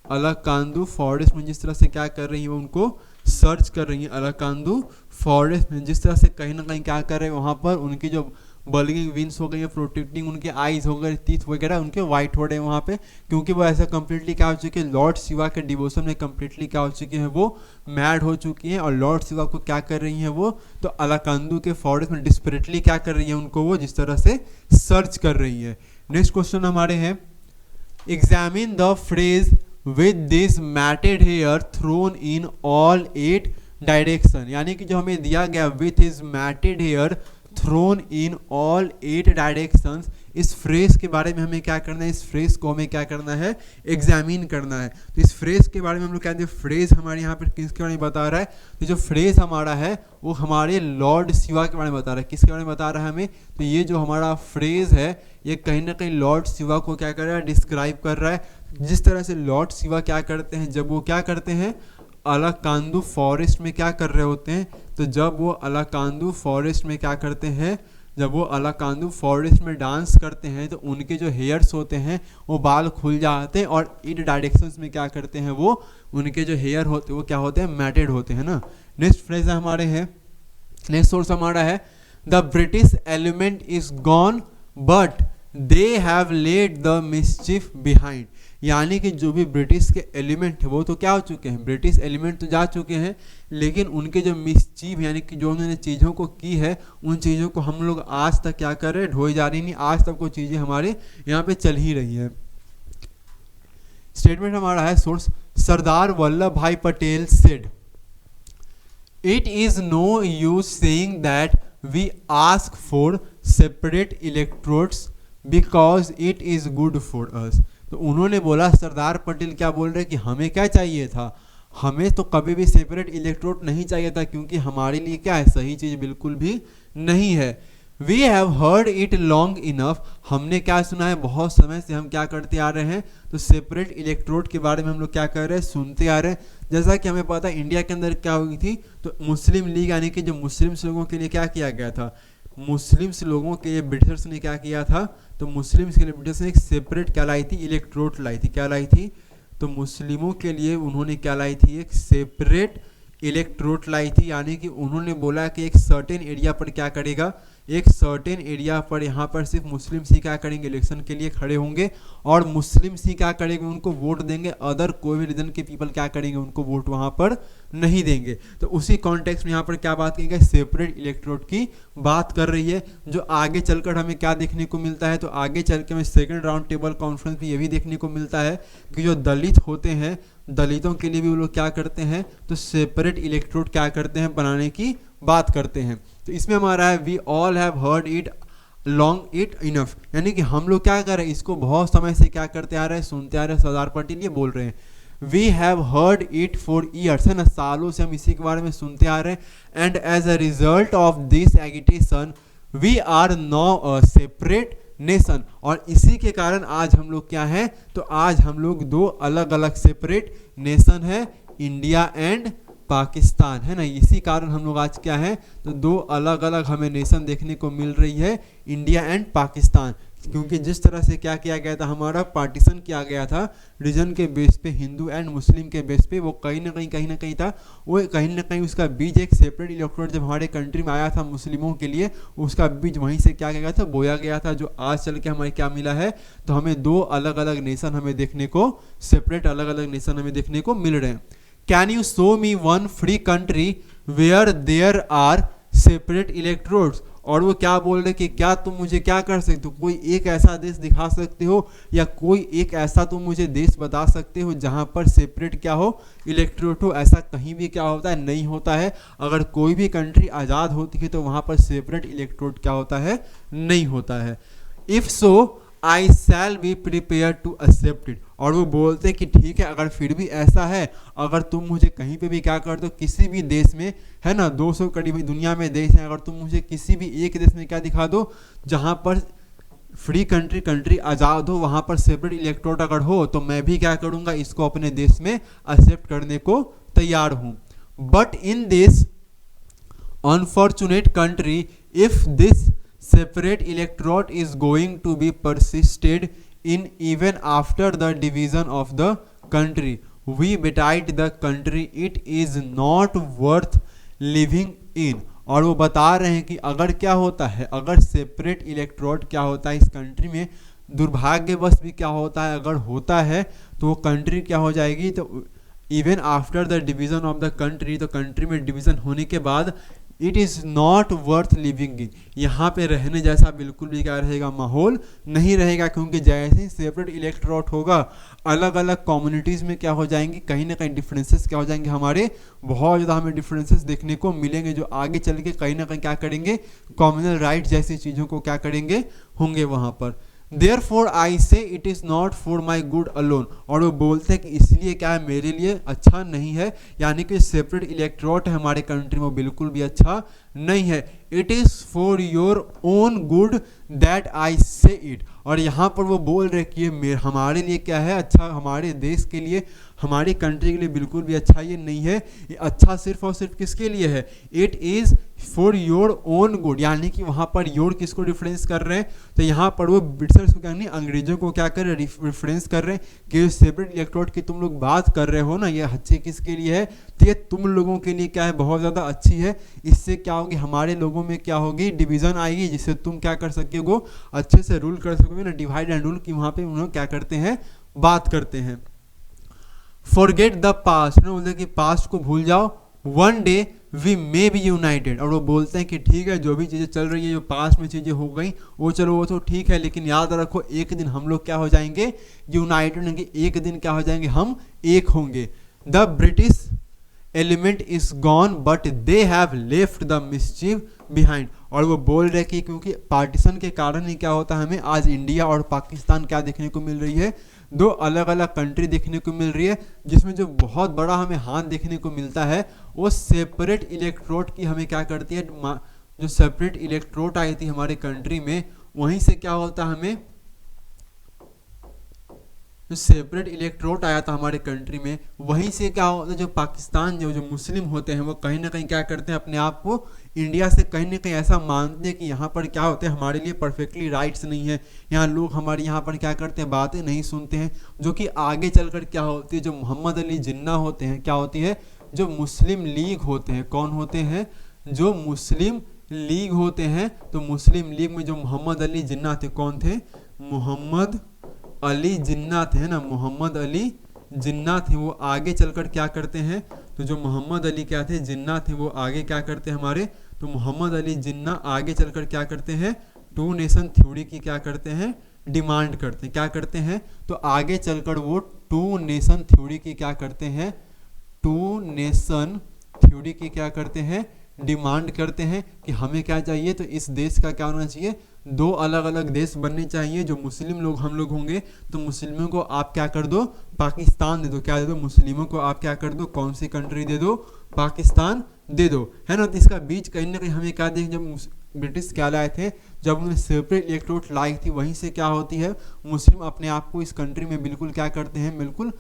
अलकांदू फॉरेस्ट में। जिस तरह से क्या कर रही है, उनको सर्च कर रही है अलकांदू फॉरेस्ट में, जिस तरह से कहीं ना कहीं क्या कर रहे हैं, वहाँ पर उनकी जो बल्गिंग विंग्स हो गई है, प्रोटेक्टिंग उनके आईज हो गए, टीथ वगैरह उनके वाइट हो रहे हैं वहाँ पे, क्योंकि वो ऐसा कम्प्लीटली क्या हो चुके हैं, लॉर्ड शिवा के डिवोशन में कम्प्लीटली क्या हो चुके हैं, वो मैड हो चुकी हैं। और लॉर्ड शिवा को क्या कर रही हैं वो, तो अलकांदू के फॉरेस्ट में डिस्परेटली क्या कर रही है, उनको वो जिस तरह से सर्च कर रही है। नेक्स्ट क्वेश्चन हमारे हैं, examine the phrase with this matted hair thrown in all 8 direction, यानी कि जो हमें दिया गया with his matted hair thrown in all 8 directions, इस फ्रेज के बारे में हमें क्या करना है, इस फ्रेज को हमें क्या करना है, एग्जामिन करना है। तो इस फ्रेज के बारे में हम लोग कहते हैं, फ्रेज हमारे यहाँ पर किसके बारे में बता रहा है, तो जो फ्रेज हमारा है वो हमारे लॉर्ड शिवा के बारे में बता रहा है। किसके बारे में बता रहा है हमें, तो ये जो हमारा फ्रेज है ये कहीं ना कहीं लॉर्ड शिवा को क्या कर रहा है, डिस्क्राइब कर रहा है। जिस तरह से लॉर्ड शिवा क्या करते हैं, जब वो क्या करते हैं अलाकांदू फॉरेस्ट में क्या कर रहे होते हैं, तो जब वो अलाकांदू फॉरेस्ट में क्या करते हैं, जब वो अलाकांदू फॉरेस्ट में डांस करते हैं तो उनके जो हेयर्स होते हैं वो बाल खुल जाते हैं और इन डायरेक्शंस में क्या करते हैं, वो उनके जो हेयर होते हैं वो क्या होते हैं, मैटेड होते हैं ना। नेक्स्ट फ्रेज हमारे हैं, नेक्स्ट सोर्स हमारा है the British element is gone but they have led the mischief behind. यानी कि जो भी ब्रिटिश के एलिमेंट है वो तो क्या हो चुके हैं, ब्रिटिश एलिमेंट तो जा चुके हैं, लेकिन उनके जो मिसचीव यानी कि जो उन्होंने चीज़ों को की है उन चीज़ों को हम लोग आज तक क्या कर रहे हैं, ढोई जा रही नहीं, आज तक वो चीज़ें हमारे यहाँ पे चल ही रही है। स्टेटमेंट हमारा है source, Sardar Vallabh Bhai Patel said it is no use saying that we ask for separate electorates because it is good for us. तो उन्होंने बोला, सरदार पटेल क्या बोल रहे हैं कि हमें क्या चाहिए था, हमें तो कभी भी सेपरेट इलेक्ट्रोड नहीं चाहिए था क्योंकि हमारे लिए क्या है, सही चीज़ बिल्कुल भी नहीं है। We have heard it long enough, हमने क्या सुना है, बहुत समय से हम क्या करते आ रहे हैं, तो सेपरेट इलेक्ट्रोड के बारे में हम लोग क्या कर रहे हैं, सुनते आ रहे हैं। जैसा कि हमें पता है इंडिया के अंदर क्या हुई थी, तो मुस्लिम लीग यानी कि जो मुस्लिम्स लोगों के लिए क्या किया गया था, मुस्लिम्स लोगों के लिए ब्रिटिशर्स ने क्या किया था, तो मुस्लिम्स के लिए ब्रिटिशर्स ने एक सेपरेट क्या लाई थी, इलेक्ट्रोड लाई थी। क्या लाई थी, तो मुस्लिमों के लिए उन्होंने क्या लाई थी, एक सेपरेट इलेक्ट्रोड लाई थी। यानी कि उन्होंने बोला कि एक सर्टेन एरिया पर क्या करेगा, एक सर्टेन एरिया पर यहाँ पर सिर्फ मुस्लिम ही क्या करेंगे, इलेक्शन के लिए खड़े होंगे और मुस्लिम ही क्या करेंगे, उनको वोट देंगे, अदर कोई भी रीजन के पीपल क्या करेंगे, उनको वोट वहाँ पर नहीं देंगे। तो उसी कॉन्टेक्स्ट में यहाँ पर क्या बात की, सेपरेट इलेक्ट्रोड की बात कर रही है। जो आगे चलकर हमें क्या देखने को मिलता है, तो आगे चल के हमें सेकेंड राउंड टेबल कॉन्फ्रेंस में ये भी देखने को मिलता है कि जो दलित होते हैं, दलितों के लिए भी वो लोग क्या करते हैं, तो सेपरेट इलेक्ट्रोड क्या करते हैं, बनाने की बात करते हैं। तो इसमें हमारा है we all have heard it long it enough, यानी कि हम लोग क्या कर रहे हैं, इसको बहुत समय से क्या करते आ रहे हैं, सुनते आ रहे हैं। सरदार पटेल ये बोल रहे हैं we have heard it for years, है ना, सालों से हम इसी के बारे में सुनते आ रहे हैं। And as a result of this agitation we are now a separate nation, और इसी के कारण आज हम लोग क्या हैं, तो आज हम लोग दो अलग अलग सेपरेट नेशन है, इंडिया एंड पाकिस्तान, है ना। इसी कारण हम लोग आज क्या है, तो दो अलग अलग हमें नेशन देखने को मिल रही है, इंडिया एंड पाकिस्तान। क्योंकि जिस तरह से क्या किया गया था, हमारा पार्टीशन किया गया था रीजन के बेस पे, हिंदू एंड मुस्लिम के बेस पे, वो कहीं ना कहीं था, वो कहीं ना कहीं उसका बीज एक सेपरेट इलेक्ट्रोड जब हमारे कंट्री में आया था मुस्लिमों के लिए, उसका बीज वहीं से क्या किया गया था, बोया गया था, जो आज चल के हमें क्या मिला है, तो हमें दो अलग अलग नेशन हमें देखने को, सेपरेट अलग अलग नेशन हमें देखने को मिल रहे हैं। Can you show me one free country where there are separate electorates, और वो क्या बोल रहे कि क्या तुम मुझे क्या कर सकते हो, कोई एक ऐसा देश दिखा सकते हो, या कोई एक ऐसा तुम मुझे देश बता सकते हो जहां पर सेपरेट क्या हो, इलेक्ट्रोड हो। ऐसा कहीं भी क्या होता है, नहीं होता है। अगर कोई भी कंट्री आज़ाद होती है तो वहां पर सेपरेट इलेक्ट्रोड क्या होता है, नहीं होता है। If so I shall be prepared to accept it, और वो बोलते हैं कि ठीक है, अगर फिर भी ऐसा है, अगर तुम मुझे कहीं पे भी क्या कर दो, किसी भी देश में, है ना, 200 करीब दुनिया में देश है, अगर तुम मुझे किसी भी एक देश में क्या दिखा दो जहां पर फ्री कंट्री आज़ाद हो, वहां पर सेपरेट इलेक्ट्रोड अगर हो, तो मैं भी क्या करूंगा, इसको अपने देश में एक्सेप्ट करने को तैयार हूं। But in this unfortunate country if this separate electrode is going to be persisted in even after the division of the country, we betide the country, it is not worth living in। और वो बता रहे हैं कि अगर क्या होता है, अगर सेपरेट इलेक्ट्रोड क्या होता है इस कंट्री में, दुर्भाग्यवश भी क्या होता है, अगर होता है तो वो कंट्री क्या हो जाएगी, तो even after the division of the country, तो कंट्री में डिवीजन होने के बाद it is not worth living in, यहाँ पे रहने जैसा बिल्कुल भी क्या रहेगा, माहौल नहीं रहेगा, क्योंकि जैसे ही सेपरेट इलेक्टोरेट होगा अलग अलग कम्युनिटीज़ में क्या हो जाएंगी, कहीं ना कहीं डिफरेंसेस क्या हो जाएंगे हमारे, बहुत ज़्यादा हमें डिफरेंसेस देखने को मिलेंगे, जो आगे चल के कहीं ना कहीं क्या करेंगे, कम्युनल राइट जैसी चीज़ों को क्या करेंगे, होंगे वहाँ पर। Therefore I say it is not for my good alone, और वो बोलते हैं कि इसलिए क्या है, मेरे लिए अच्छा नहीं है, यानी कि सेपरेट इलेक्टोरेट है हमारे कंट्री में बिल्कुल भी अच्छा नहीं है। It is for your own good that I से इट, और यहाँ पर वो बोल रहे कि ये हमारे लिए क्या है अच्छा, हमारे देश के लिए, हमारी कंट्री के लिए बिल्कुल भी अच्छा ये नहीं है, ये अच्छा सिर्फ और सिर्फ किसके लिए है, it is for your own good, यानी कि वहाँ पर योर किसको रेफरेंस कर रहे हैं, तो यहाँ पर वो ब्रिटिशर्स को क्या नहीं, अंग्रेजों को क्या कर रहे हैं, रेफरेंस कर रहे हैं कि सेपरेट इलेक्टोरेट की तुम लोग बात कर रहे हो ना, ये अच्छी किसके लिए है, तो ये तुम लोगों के लिए क्या है, बहुत ज़्यादा अच्छी है, इससे क्या होगी, हमारे लोगों में क्या होगी, डिवीज़न आएगी, जिससे तुम क्या कर सकोगे, अच्छे से रूल कर सकोगे ना, डिवाइड एंड रूल की वहाँ पे उन्होंने क्या करते हैं, बात करते हैं। फॉरगेट द पास्ट, बोलते हैं कि पास्ट को भूल जाओ, one day we may be united, और वो बोलते हैं कि ठीक है जो भी चीज़ें चल रही है, जो पास्ट में चीज़ें हो गई वो चलो वो तो ठीक है, लेकिन याद रखो एक दिन हम लोग क्या हो जाएंगे, यूनाइटेड होंगे, एक दिन क्या हो जाएंगे, हम एक होंगे। The British element is gone but they have left the mischief behind, और वो बोल रहे कि क्योंकि पार्टीशन के कारण ही क्या होता है, हमें आज इंडिया और पाकिस्तान क्या देखने को मिल रही है, दो अलग अलग कंट्री देखने को मिल रही है, जिसमें जो बहुत बड़ा हमें हाथ देखने को मिलता है वो सेपरेट इलेक्टोरेट की हमें क्या करती है, जो सेपरेट इलेक्टोरेट आई थी हमारे कंट्री में, वहीं से क्या होता है, हमें जो सेपरेट इलेक्टोरेट आया था हमारे कंट्री में, वहीं से क्या होता है, जो पाकिस्तान जो मुस्लिम होते हैं वो कहीं ना कहीं क्या करते हैं, अपने आप को इंडिया से कहीं ना कहीं ऐसा मानते हैं कि यहाँ पर क्या होते हैं, हमारे लिए परफेक्टली राइट्स नहीं है, यहाँ लोग हमारे यहाँ पर क्या करते हैं, बातें नहीं सुनते हैं, जो कि आगे चलकर क्या होती है, जो मोहम्मद अली जिन्ना होते हैं, क्या होती है, जो मुस्लिम लीग होते हैं, कौन होते हैं, जो मुस्लिम लीग होते हैं, तो मुस्लिम लीग में जो मोहम्मद अली जिन्ना थे, कौन थे, मोहम्मद अली जिन्ना थे ना, मोहम्मद अली जिन्ना थे, वो आगे चलकर क्या करते हैं, तो जो मोहम्मद अली क्या थे, जिन्ना थे, वो आगे क्या करते हैं हमारे, तो मोहम्मद अली जिन्ना आगे चलकर क्या करते हैं, टू नेशन थ्योरी की क्या करते हैं, डिमांड करते हैं, क्या करते हैं, तो आगे चलकर वो टू नेशन थ्योरी की क्या करते हैं, टू नेशन थ्योरी की क्या करते हैं, डिमांड करते हैं कि हमें क्या चाहिए, तो इस देश का क्या होना चाहिए, दो अलग अलग देश बनने चाहिए, जो मुस्लिम लोग हम लोग होंगे तो मुस्लिमों को आप क्या कर दो, पाकिस्तान दे दो, क्या दे दो, मुस्लिमों को आप क्या कर दो, कौन सी कंट्री दे दो, पाकिस्तान दे दो, है ना। तो इसका बीच कहीं ना कहीं हमें क्या देखें, जब ब्रिटिश क्या लाए थे, जब उन्होंने सेपरेट इलेक्टोरेट लाई थी, वहीं से क्या होती है, मुस्लिम अपने आप को इस कंट्री में बिल्कुल क्या करते हैं, बिल्कुल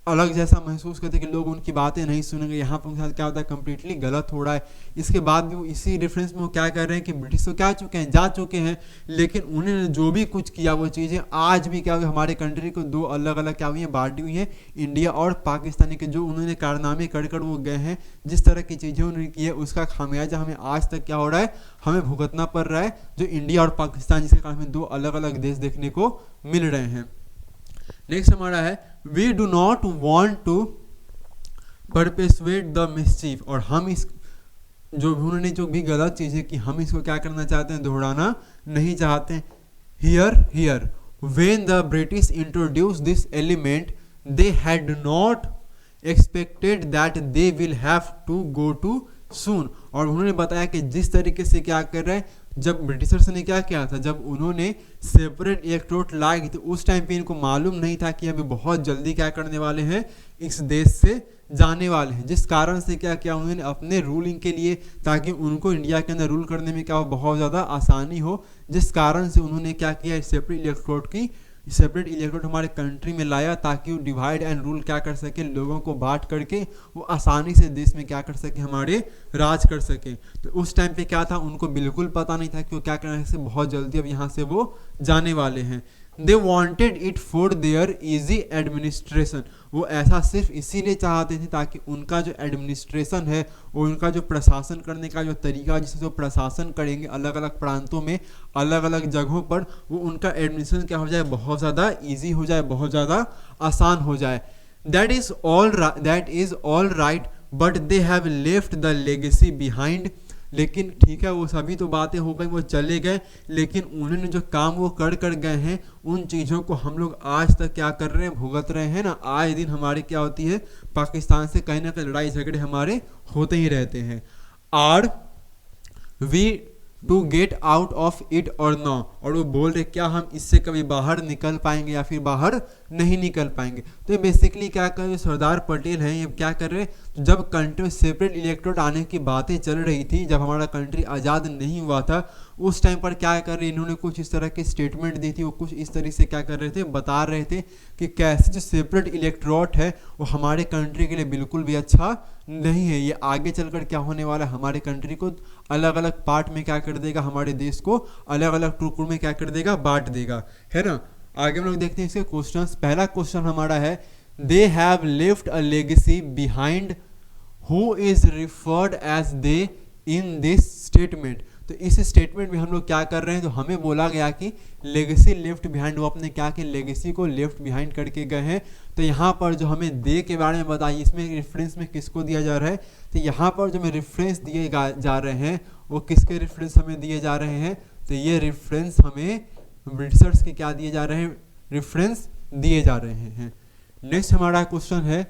अलग जैसा महसूस करते हैं कि लोग उनकी बातें नहीं सुनेंगे, यहाँ पर उनके साथ क्या होता है, कम्प्लीटली गलत हो रहा है। इसके बाद भी वो इसी रेफरेंस में वो क्या कर रहे हैं कि ब्रिटिश तो क्या चुके हैं, जा चुके हैं, लेकिन उन्होंने जो भी कुछ किया वो चीज़ें आज भी क्या हुई, हमारे कंट्री को दो अलग अलग क्या हुई हैं, बांटी हुई हैं, इंडिया और पाकिस्तान के, जो उन्होंने कारनामे कर कर वो गए हैं, जिस तरह की चीज़ें उन्होंने की है, उसका खामियाजा हमें आज तक क्या हो रहा है, हमें भुगतना पड़ रहा है, जो इंडिया और पाकिस्तान, जिसके कारण हमें दो अलग अलग देश देखने को मिल रहे हैं। नेक्स्ट हमारा है, we do not want to perpetuate the mischief, और हम इस जो उन्होंने जो भी गलत चीज़ें की, हम इसको क्या करना चाहते हैं, दोहराना नहीं चाहते। Here when the British introduce this element they had not expected that they will have to go too soon, और उन्होंने बताया कि जिस तरीके से क्या कर रहे हैं, जब ब्रिटिशर्स ने क्या किया था, जब उन्होंने सेपरेट इलेक्टोरेट लाई थी, उस टाइम पे इनको मालूम नहीं था कि अभी बहुत जल्दी क्या करने वाले हैं, इस देश से जाने वाले हैं, जिस कारण से क्या किया उन्होंने अपने रूलिंग के लिए, ताकि उनको इंडिया के अंदर रूल करने में क्या हो, बहुत ज़्यादा आसानी हो, जिस कारण से उन्होंने क्या किया, सेपरेट इलेक्टोरेट हमारे कंट्री में लाया, ताकि वो डिवाइड एंड रूल क्या कर सके, लोगों को बांट करके वो आसानी से देश में क्या कर सके, हमारे राज कर सके। तो उस टाइम पे क्या था, उनको बिल्कुल पता नहीं था कि वो क्या करने से बहुत जल्दी अब यहाँ से वो जाने वाले हैं। They wanted it for their easy administration, वो ऐसा सिर्फ इसीलिए चाहते थे ताकि उनका जो एडमिनिस्ट्रेशन है, उनका जो प्रशासन करने का जो तरीका, जिससे वो प्रशासन करेंगे अलग अलग प्रांतों में, अलग अलग जगहों पर, वो उनका एडमिनिस्ट्रेशन क्या हो जाए, बहुत ज़्यादा ईजी हो जाए, बहुत ज़्यादा आसान हो जाए। That is all right but they have left the legacy behind लेकिन ठीक है वो सभी तो बातें हो गई, वो चले गए, लेकिन उन्होंने जो काम वो कर गए हैं उन चीज़ों को हम लोग आज तक क्या कर रहे हैं, भुगत रहे हैं ना। आए दिन हमारे क्या होती है, पाकिस्तान से कहीं ना कहीं लड़ाई झगड़े हमारे होते ही रहते हैं। Are we to get out of it और नो, और वो बोल रहे क्या हम इससे कभी बाहर निकल पाएंगे या फिर बाहर नहीं निकल पाएंगे। तो ये बेसिकली क्या कर रहे, सरदार पटेल हैं, ये क्या कर रहे हैं, जब कंट्री में सेपरेट इलेक्टोरेट आने की बातें चल रही थी, जब हमारा कंट्री आज़ाद नहीं हुआ था, उस टाइम पर क्या कर रहे, इन्होंने कुछ इस तरह की स्टेटमेंट दी थी। वो कुछ इस तरह से क्या कर रहे थे, बता रहे थे कि कैसे जो सेपरेट इलेक्टोरेट है वो हमारे कंट्री के लिए बिल्कुल भी अच्छा नहीं है। ये आगे चलकर क्या होने वाला है, हमारे कंट्री को अलग अलग पार्ट में क्या कर देगा, हमारे देश को अलग अलग टुकड़ों में क्या कर देगा, बांट देगा, है ना। आगे हम लोग देखते हैं इसके क्वेश्चंस। पहला क्वेश्चन हमारा है, they have left a legacy behind who is referred as they in this statement. तो इस स्टेटमेंट में हम लोग क्या कर रहे हैं, तो हमें बोला गया कि लेगेसी लेफ्ट बिहाइंड, वो अपने क्या कि लेगेसी को लेफ्ट बिहाइंड करके गए हैं। तो यहाँ पर जो हमें दे के बारे में बताइए, इसमें रेफरेंस में किसको दिया जा रहा है, तो यहाँ पर जो हमें रेफरेंस दिए जा रहे हैं वो किसके रेफरेंस हमें दिए जा रहे हैं, तो ये रेफरेंस हमें ब्रिटिशर्स के क्या दिए जा रहे हैं, रेफरेंस दिए जा रहे हैं। नेक्स्ट हमारा क्वेश्चन है,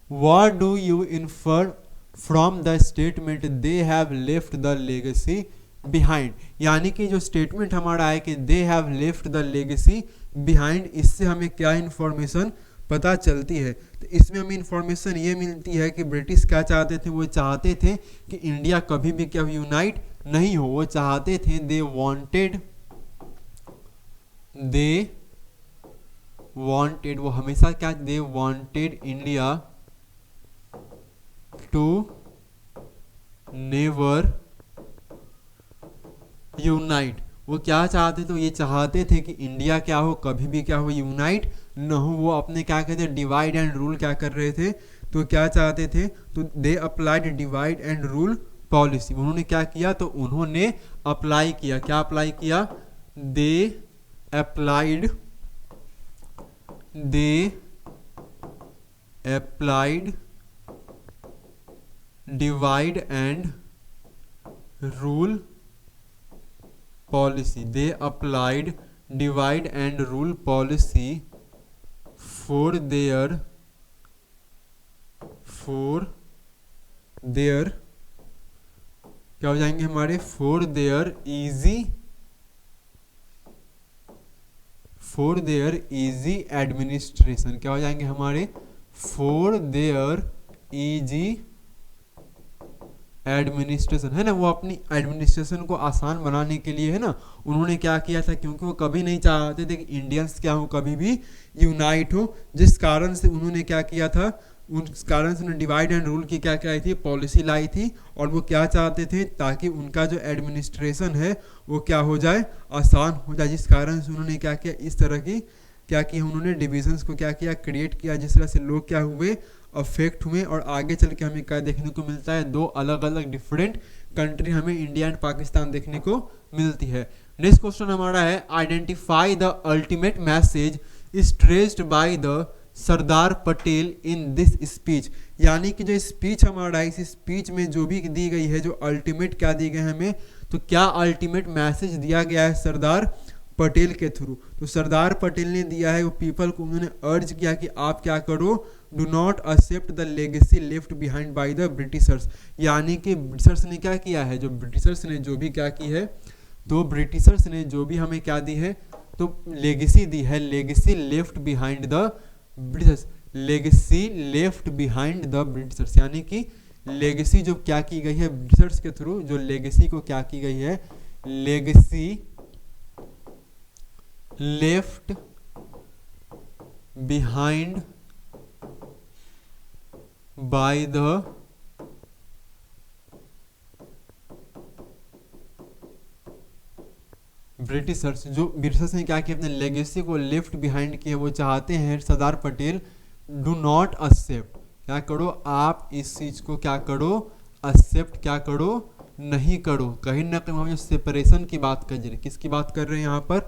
what do you infer from the statement they have left the legacy behind. यानी कि जो स्टेटमेंट हमारा है कि they have left the legacy behind, इससे हमें क्या इन्फॉर्मेशन पता चलती है, तो इसमें हमें इन्फॉर्मेशन ये मिलती है कि ब्रिटिश क्या चाहते थे, वो चाहते थे कि इंडिया कभी भी क्या यूनाइट नहीं हो। वो चाहते थे, दे वांटेड, वो हमेशा क्या, they wanted India to never unite. वो क्या चाहते थे, ये चाहते थे कि इंडिया क्या हो, कभी भी क्या हो, यूनाइट न हो। वो अपने क्या कहते हैं, डिवाइड एंड रूल क्या कर रहे थे, तो क्या चाहते थे, तो they applied divide and rule policy. उन्होंने क्या किया, तो उन्होंने अप्लाई किया, क्या अप्लाई किया, they applied divide and rule policy. They applied divide and rule policy for their क्या हो जाएंगे हमारे, फॉर देयर इजी एडमिनिस्ट्रेशन। क्या हो जाएंगे हमारे, फॉर देयर इजी एडमिनिस्ट्रेशन, है ना। वो अपनी एडमिनिस्ट्रेशन को आसान बनाने के लिए, है ना, उन्होंने क्या किया था, क्योंकि वो कभी नहीं चाहते थे कि इंडियंस क्या हो, कभी भी यूनाइट हो, जिस कारण से उन्होंने क्या किया था, उस कारण से उन्होंने डिवाइड एंड रूल की क्या क्या थी, पॉलिसी लाई थी। और वो क्या चाहते थे, ताकि उनका जो एडमिनिस्ट्रेशन है वो क्या हो जाए, आसान हो जाए, जिस कारण से उन्होंने क्या किया, इस तरह की क्या किया, उन्होंने डिविजन्स को क्या किया, क्रिएट किया, जिस तरह से लोग क्या हुए, अफेक्ट हुए। और आगे चल के हमें क्या देखने को मिलता है, दो अलग अलग डिफरेंट कंट्री हमें इंडिया एंड पाकिस्तान देखने को मिलती है। नेक्स्ट क्वेश्चन हमारा है, identify the ultimate message stressed by the Sardar Patel in this speech. यानी कि जो स्पीच हमारा है, इस स्पीच में जो भी दी गई है, जो अल्टीमेट क्या दी गई हमें, तो क्या अल्टीमेट मैसेज दिया गया है सरदार पटेल के थ्रू। तो सरदार पटेल ने दिया है, वो पीपल को उन्होंने अर्ज किया कि आप क्या करो, do not accept the legacy left behind by the Britishers. यानी कि ब्रिटिशर्स ने क्या किया है, जो ब्रिटिशर्स ने जो भी क्या की है, तो ब्रिटिशर्स ने जो भी हमें क्या दी है, तो लेगेसी दी है, legacy left behind the Britishers, legacy left behind the Britishers. यानी कि लेगेसी जो क्या की गई है ब्रिटिशर्स के थ्रू, जो लेगेसी को क्या की गई है, legacy left behind by the Britishers, जो ब्रिटिशर्स ने क्या किया, अपने लेगेसी को लेफ्ट बिहाइंड किया। वो चाहते हैं Sardar Patel, do not accept, क्या करो, आप इस चीज को क्या करो, एक्सेप्ट क्या करो, नहीं करो। कहीं ना कहीं हम जो सेपरेशन की बात कर रहे हैं, किसकी बात कर रहे हैं यहाँ पर,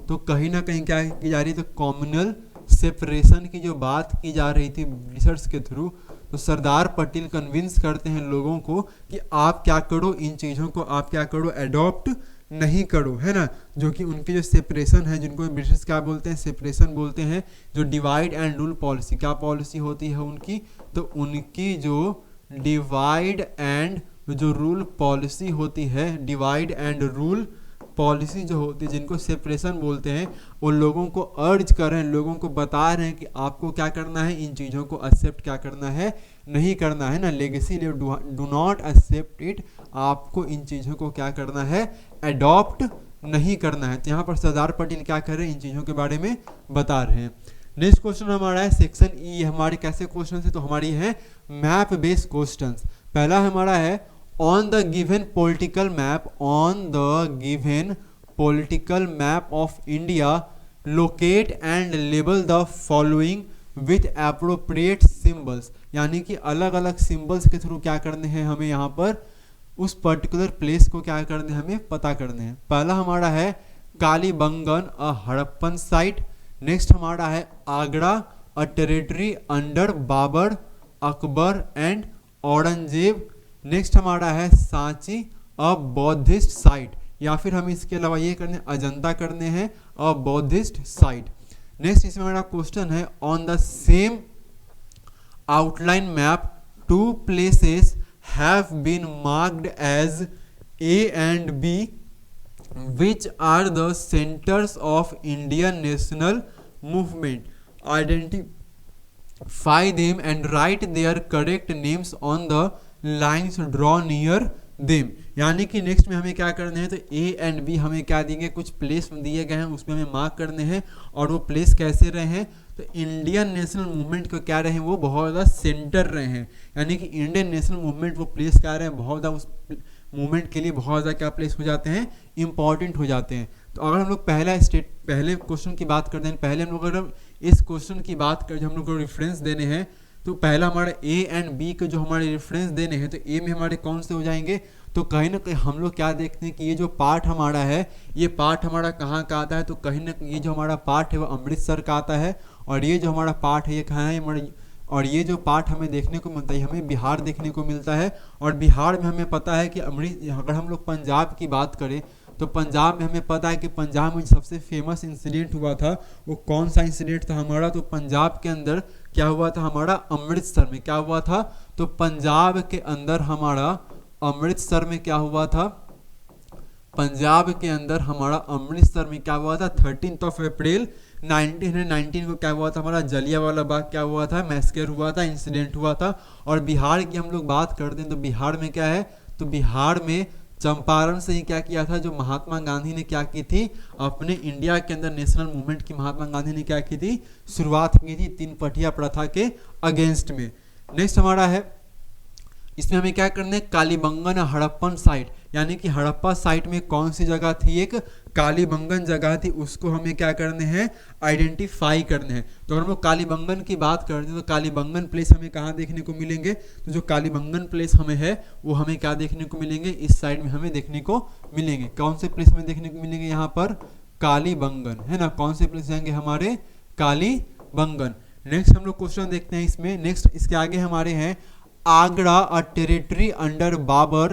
तो कहीं ना कहीं क्या की जा रही है, तो कॉम्युनल सेपरेशन की जो बात की जा रही थी ब्रिटिशर्स के थ्रू, तो सरदार पटेल कन्विंस करते हैं लोगों को कि आप क्या करो, इन चीज़ों को आप क्या करो, अडॉप्ट नहीं करो, है ना। जो कि उनकी जो सेपरेशन है, जिनको ब्रिटिश क्या बोलते हैं, सेपरेशन बोलते हैं, जो डिवाइड एंड रूल पॉलिसी, क्या पॉलिसी होती है उनकी, तो उनकी जो डिवाइड एंड जो रूल पॉलिसी होती है, डिवाइड एंड रूल पॉलिसी जो होती है, जिनको सेपरेशन बोलते हैं, उन लोगों को अर्ज कर रहे हैं, लोगों को बता रहे हैं कि आपको क्या करना है, इन चीज़ों को एक्सेप्ट क्या करना है, नहीं करना है ना। Legacy do not accept it, आपको इन चीज़ों को क्या करना है, अडॉप्ट नहीं करना है। तो यहाँ पर सरदार पटेल क्या कर रहे हैं, इन चीज़ों के बारे में बता रहे हैं। नेक्स्ट क्वेश्चन हमारा है सेक्शन ई। हमारे कैसे क्वेश्चन है, तो हमारी है मैप बेस्ड क्वेश्चन। पहला हमारा है on the given political map, on the given political map of India locate and label the following with appropriate symbols, यानी कि अलग अलग सिंबल्स के थ्रू क्या करने हैं हमें, यहाँ पर उस पर्टिकुलर प्लेस को क्या करने हैं, हमें पता करने हैं। पहला हमारा है Kalibangan a Harappan site. Next हमारा है Agra a territory under Babur, Akbar and Aurangzeb. Next हमारा है सांची अ बौद्धिस्ट साइट, या फिर हम इसके अलावा ये करने अजंता करने हैं अ बौद्धिस्ट साइट। नेक्स्ट इसमें हमारा क्वेश्चन है on the same outline map two places have been marked as A and B, which are the centers of Indian national movement. Identify them and write their correct names on the lines drawn near them. यानी कि नेक्स्ट में हमें क्या करने हैं, तो ए एंड बी हमें क्या देंगे, कुछ प्लेस दिए गए हैं, उसमें हमें मार्क करने हैं, और वो प्लेस कैसे रहे हैं, तो इंडियन नेशनल मूवमेंट को क्या रहे हैं, वो बहुत ज़्यादा सेंटर रहे हैं। यानी कि इंडियन नेशनल मूवमेंट वो प्लेस क्या रहे हैं, बहुत ज़्यादा उस मूवमेंट के लिए बहुत ज़्यादा क्या प्लेस हो जाते हैं, इंपॉर्टेंट हो जाते हैं। तो अगर हम लोग पहले क्वेश्चन की बात करते हैं, पहले हम लोग अगर इस क्वेश्चन की बात करें, हम लोग को रेफरेंस देने हैं, तो पहला हमारा ए एंड बी के जो हमारे रेफरेंस देने हैं, तो ए में हमारे कौन से हो जाएंगे, तो कहीं ना कहीं हम लोग क्या देखते हैं कि ये जो पार्ट हमारा है, ये पार्ट हमारा कहाँ का आता है, तो कहीं ना कहीं ये जो हमारा पार्ट है वो अमृतसर का आता है, और ये जो हमारा पार्ट है ये कहाँ है हमारे, और ये जो पार्ट हमें देखने को मिलता है हमें बिहार देखने को मिलता है। और बिहार में हमें पता है कि अगर हम लोग पंजाब की बात करें, तो पंजाब में हमें पता है कि पंजाब में सबसे फेमस इंसिडेंट हुआ था, वो कौन सा इंसिडेंट था हमारा, तो पंजाब के अंदर क्या हुआ था हमारा, अमृतसर में क्या हुआ था, तो पंजाब के अंदर हमारा अमृतसर में क्या हुआ था, पंजाब के अंदर हमारा अमृतसर में क्या हुआ था, 13 अप्रैल 1919 को क्या हुआ था, हमारा जलियांवाला बाग क्या हुआ था, मैस्कर हुआ था, इंसिडेंट हुआ था। और बिहार की हम लोग बात करते हैं, तो बिहार में क्या है, तो बिहार में चंपारण से ही क्या किया था, जो महात्मा गांधी ने क्या की थी, अपने इंडिया के अंदर नेशनल मूवमेंट की महात्मा गांधी ने क्या की थी, शुरुआत की थी 3 पटिया प्रथा के अगेंस्ट में। नेक्स्ट हमारा है, इसमें हमें क्या करना है, कालीबंगन हड़प्पन साइट, यानी कि हड़प्पा साइट में कौन सी जगह थी, एक कालीबंगन जगह थी, उसको हमें क्या करने हैं, आइडेंटिफाई करने हैं। तो अगर हम लोग कालीबंगन की बात करते हैं, तो कालीबंगन प्लेस हमें कहाँ देखने को मिलेंगे, तो जो कालीबंगन प्लेस हमें है वो हमें क्या देखने को मिलेंगे, इस साइड में हमें देखने को मिलेंगे। कौन से प्लेस हमें देखने को मिलेंगे, यहाँ पर कालीबंगन, है ना, कौन से प्लेस जाएंगे हमारे, कालीबंगन। नेक्स्ट हम लोग क्वेश्चन देखते हैं इसमें, नेक्स्ट इसके आगे हमारे हैं Agra a territory under Babur,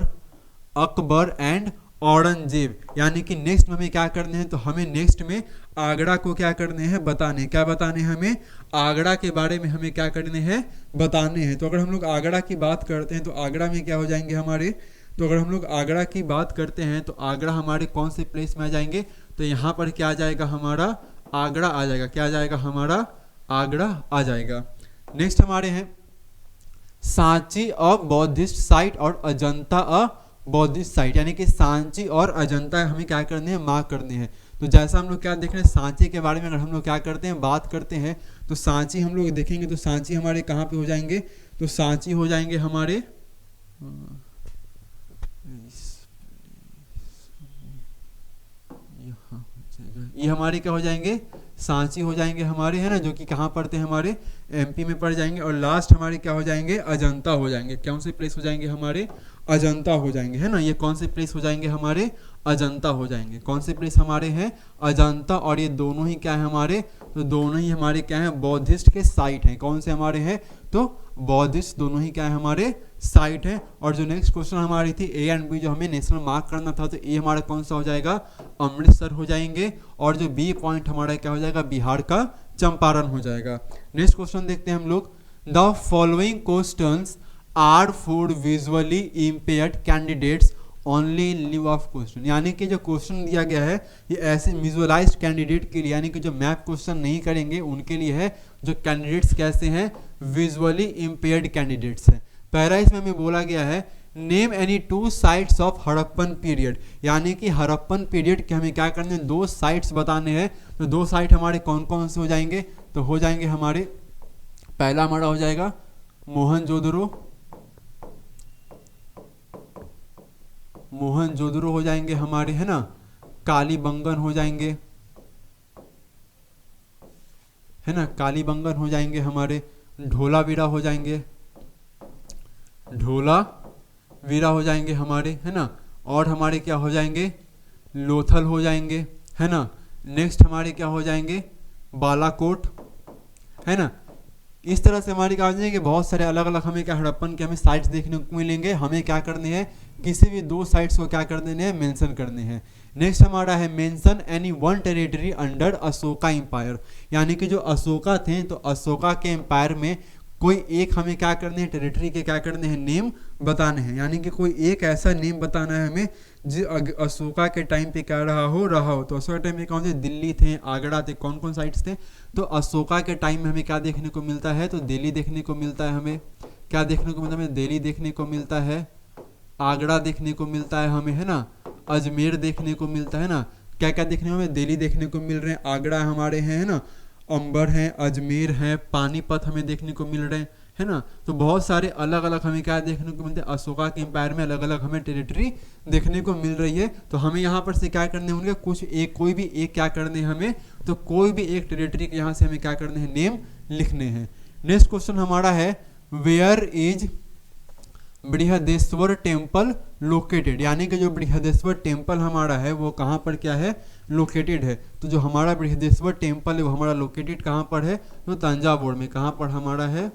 Akbar and Aurangzeb, यानी कि नेक्स्ट में हमें क्या करने हैं, तो हमें नेक्स्ट में आगरा को क्या करने हैं, बताने, क्या बताने हैं हमें, आगरा के बारे में हमें क्या करने हैं, बताने हैं। तो अगर हम लोग आगरा की बात करते हैं, तो आगरा में क्या हो जाएंगे हमारे, तो अगर हम लोग आगरा की बात करते हैं, तो आगरा हमारे कौन से प्लेस में आ जाएंगे, तो यहाँ पर क्या आ जाएगा हमारा, आगरा आ जाएगा, क्या आ जाएगा हमारा, आगरा आ जाएगा। नेक्स्ट हमारे हैं सांची अ बौद्धिस्ट साइट और अजंता अ बौद्धिस्ट साइट, यानी कि सांची और अजंता हमें क्या करने हैं, मार्क करने हैं। तो जैसा हम लोग क्या देख रहे हैं, सांची के बारे में अगर हम लोग क्या करते हैं, बात करते हैं, तो सांची हम लोग देखेंगे, तो सांची हमारे कहाँ पे हो जाएंगे, तो सांची हो जाएंगे हमारे, ये हमारे क्या हो जाएंगे, सांची हो जाएंगे हमारे, है ना, जो कि कहाँ पड़ते हैं, हमारे एमपी में पड़ जाएंगे। और लास्ट हमारे क्या हो जाएंगे, अजंता हो जाएंगे, कौन से प्लेस हो जाएंगे हमारे, अजंता हो जाएंगे, है ना। ये कौन से प्लेस हो जाएंगे हमारे, अजंता हो जाएंगे। कौन से प्लेस हमारे हैं, अजंता, और ये दोनों ही क्या है हमारे, तो दोनों ही हमारे क्या है, बौद्धिस्ट के साइट हैं। कौन से हमारे हैं, तो बौद्धिस्ट दोनों ही क्या है हमारे साइट हैं। और जो नेक्स्ट क्वेश्चन हमारी थी ए एंड बी, जो हमें नेशनल मार्क करना था, तो ए हमारा कौन सा हो जाएगा, अमृतसर हो जाएंगे, और जो बी पॉइंट हमारा क्या हो जाएगा, बिहार का चंपारण हो जाएगा। नेक्स्ट क्वेश्चन देखते हैं हम लोग, the following questions are for visually impaired candidates only in lieu of question. यानी कि जो क्वेश्चन दिया गया है ये ऐसे विजुअलाइज्ड कैंडिडेट के लिए, यानी कि जो मैप क्वेश्चन नहीं करेंगे उनके लिए है, जो कैंडिडेट्स कैसे हैं, विजुअली इम्पेयर्ड कैंडिडेट्स हैं। पहला इसमें हमें बोला गया है name any 2 sites of Harappan period, यानी कि हड़प्पन पीरियड के हमें क्या करने हैं, 2 साइट्स बताने हैं। तो 2 साइट हमारे कौन कौन से हो जाएंगे, तो हो जाएंगे हमारे, पहला हमारा हो जाएगा मोहनजोदड़ो हो जाएंगे हमारे, है ना, कालीबंगन हो जाएंगे, है ना, कालीबंगन हो जाएंगे हमारे, ढोलावीरा हो जाएंगे, ढोलावीरा हो जाएंगे हमारे, है ना, और हमारे क्या हो जाएंगे, लोथल हो जाएंगे, है ना। नेक्स्ट हमारे क्या हो जाएंगे, बालाकोट, है ना। इस तरह से हमारी क्या हो जाएंगे, बहुत सारे अलग अलग हमें क्या हड़प्पन के हमें साइट्स देखने को मिलेंगे। हमें क्या करने हैं, किसी भी 2 साइट्स को क्या कर देने हैं, मेंशन करने हैं। नेक्स्ट हमारा है mention any 1 territory under Ashoka empire, यानी कि जो अशोका थे तो अशोका के एम्पायर में कोई एक हमें क्या करने हैं, टेरिटरी के क्या करने हैं, नेम बताने हैं। यानी कि कोई एक ऐसा नेम बताना है हमें जो अशोका के टाइम पे क्या रहा हो। तो अशोका टाइम में कौन से, दिल्ली थे, आगरा थे, कौन कौन साइट्स थे, तो अशोका के टाइम में हमें क्या देखने को मिलता है, तो दिल्ली देखने को मिलता है, हमें क्या देखने को मिलता है, हमें दिल्ली देखने को मिलता है, आगरा देखने को मिलता है हमें, है ना, अजमेर देखने को मिलता है ना, क्या क्या देखने को हमें, दिल्ली देखने को मिल रहे हैं, आगरा हमारे हैं, है ना, अंबर है, अजमेर है, पानीपत हमें देखने को मिल रहे हैं, है ना। तो बहुत सारे अलग अलग हमें क्या देखने को मिलते हैं, अशोका के एम्पायर में अलग अलग हमें टेरिटरी देखने को मिल रही है। तो हमें यहाँ पर से क्या करने होंगे, कुछ एक, कोई भी एक क्या करने हैं हमें, तो कोई भी एक टेरिटरी के यहाँ से हमें क्या करने हैं, नेम लिखने हैं। नेक्स्ट क्वेश्चन हमारा है where is Brihadeshwara temple located, यानी कि जो बृहदेश्वर टेम्पल हमारा है वो कहाँ पर क्या है, लोकेटेड है। तो जो हमारा बृहदेश्वर टेम्पल है वो हमारा लोकेटेड कहाँ पर है, तो तंजावुर में। कहाँ पर हमारा है,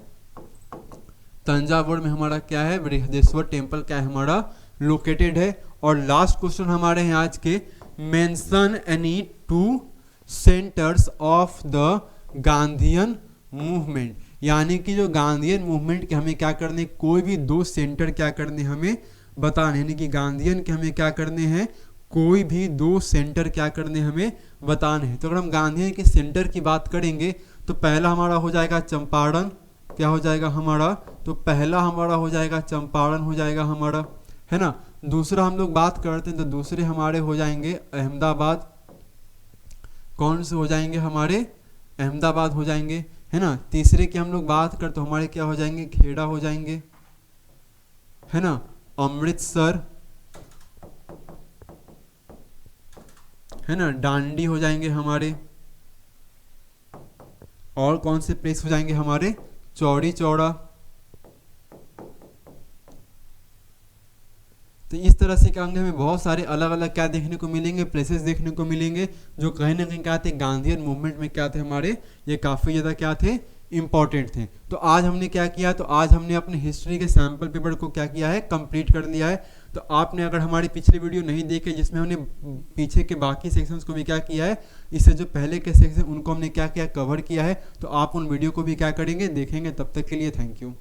तंजावुर में हमारा क्या है, बृहदेश्वर टेम्पल क्या है हमारा, लोकेटेड है। और लास्ट क्वेश्चन हमारे हैं आज के, mention any 2 centres of the Gandhian movement, यानी कि जो गांधीयन मूवमेंट के हमें क्या करने, कोई भी 2 सेंटर क्या करने हमें बताने, यानी कि गांधीयन के हमें क्या करने हैं, कोई भी 2 सेंटर क्या करने हमें बताने हैं। तो अगर हम गांधीयन के सेंटर की बात करेंगे तो पहला हमारा हो जाएगा चंपारण, क्या हो जाएगा हमारा, तो पहला हमारा हो जाएगा चंपारण हो जाएगा हमारा, है ना। दूसरा हम लोग बात करते हैं तो दूसरे हमारे हो जाएंगे अहमदाबाद, कौन से हो जाएंगे हमारे, अहमदाबाद हो जाएंगे, है ना। तीसरे की हम लोग बात करते तो हमारे क्या हो जाएंगे, खेड़ा हो जाएंगे, है ना, अमृतसर, है ना, डांडी हो जाएंगे हमारे, और कौन से प्लेस हो जाएंगे हमारे, चौड़ी चौड़ा। तो इस तरह से क्या होंगे, हमें बहुत सारे अलग अलग क्या देखने को मिलेंगे, प्लेसेस देखने को मिलेंगे जो कहीं ना कहीं क्या थे, गांधीयन मूवमेंट में क्या थे हमारे, ये काफ़ी ज़्यादा क्या थे, इंपॉर्टेंट थे। तो आज हमने क्या किया, तो आज हमने अपने हिस्ट्री के सैम्पल पेपर को क्या किया है, कंप्लीट कर लिया है। तो आपने अगर हमारी पिछली वीडियो नहीं देखे जिसमें हमने पीछे के बाकी सेक्शंस को भी क्या किया है, इससे जो पहले के सेक्शन उनको हमने क्या किया, कवर किया है, तो आप उन वीडियो को भी क्या करेंगे, देखेंगे। तब तक के लिए थैंक यू।